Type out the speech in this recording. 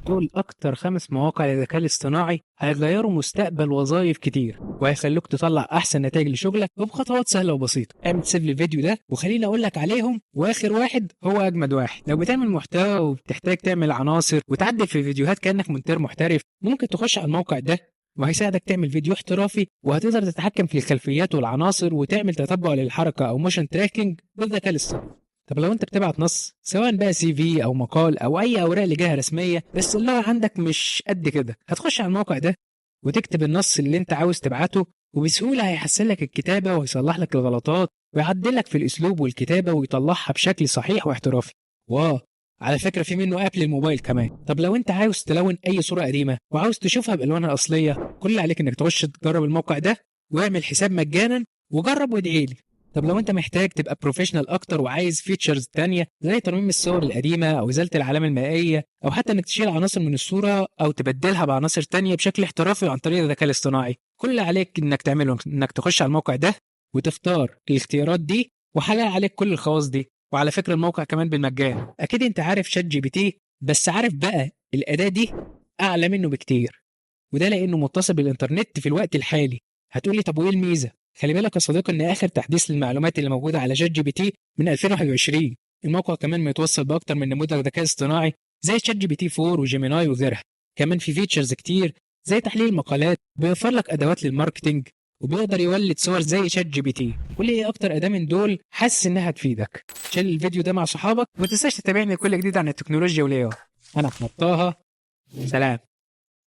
دول أكتر 5 مواقع للذكاء الاصطناعي هيغيروا مستقبل وظائف كتير، وهيخلوك تطلع أحسن نتائج لشغلك وبخطوات سهلة وبسيطة. اعمل سيف للفيديو ده وخليني أقول لك عليهم، وآخر واحد هو أجمد واحد. لو بتعمل محتوى وبتحتاج تعمل عناصر وتعدل في فيديوهات كأنك مونتير محترف، ممكن تخش على الموقع ده وهيساعدك تعمل فيديو احترافي، وهتقدر تتحكم في الخلفيات والعناصر وتعمل تتبع للحركة أو موشن تراكنج بالذكاء الاصطناعي. طب لو انت بتبعت نص، سواء بقى سي في او مقال او اي اوراق لجهه رسميه، بس اللغه عندك مش قد كده، هتخش على الموقع ده وتكتب النص اللي انت عاوز تبعته، وبسهوله هيحسن لك الكتابه ويصلح لك الغلطات ويعدل لك في الاسلوب والكتابه ويطلعها بشكل صحيح واحترافي. واه، على فكره في منه اب للموبايل كمان. طب لو انت عاوز تلون اي صوره قديمه وعاوز تشوفها بالوانها الاصليه، كل اللي عليك انك تخش تجرب الموقع ده واعمل حساب مجانا وجرب وادعي لي. طب لو انت محتاج تبقى بروفيشنال اكتر وعايز فيتشرز تانية زي ترميم الصور القديمة او ازالة العلامة المائية، او حتى انك تشيل عناصر من الصورة او تبدلها بعناصر تانية بشكل احترافي عن طريق الذكاء الاصطناعي، كل اللي عليك انك تعمله انك تخش على الموقع ده وتختار الاختيارات دي، وحلال عليك كل الخواص دي. وعلى فكرة الموقع كمان بالمجان. اكيد انت عارف شات جي بي تي، بس عارف بقى الاداة دي اعلى منه بكتير، وده لانه متصل بالانترنت في الوقت الحالي. هتقولي طب وايه الميزه؟ خلي بالك يا صديقي ان اخر تحديث للمعلومات اللي موجوده على شات جي بي تي من 2021. الموقع كمان متوصل باكتر من نموذج ذكاء اصطناعي زي شات جي بي تي 4 وجيميناي وغيرها. كمان في فيتشرز كتير زي تحليل المقالات، بيوفر لك ادوات للماركتينج، وبيقدر يولد صور زي شات جي بي تي. قول لي ايه اكتر اداه من دول حاسس انها تفيدك؟ شير الفيديو ده مع صحابك، وما تنساش تتابعني لكل جديد عن التكنولوجيا والاي اي. انا احمد طه، سلام.